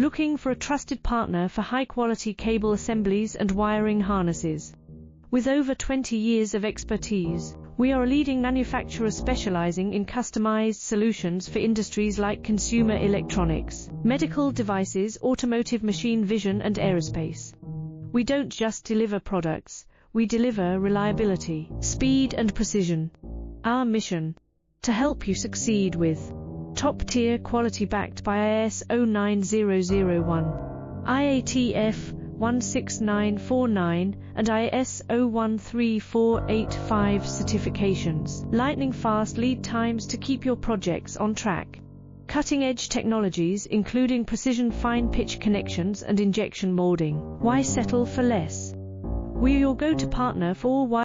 Looking for a trusted partner for high-quality cable assemblies and wiring harnesses? With over 20 years of expertise, we are a leading manufacturer specializing in customized solutions for industries like consumer electronics, medical devices, automotive, machine vision, and aerospace. We don't just deliver products, we deliver reliability, speed, and precision. Our mission: to help you succeed with top-tier quality backed by ISO 9001, IATF 16949, and ISO 13485 certifications, lightning-fast lead times to keep your projects on track, cutting-edge technologies including precision fine-pitch connections and injection molding. Why settle for less? We are your go-to partner for all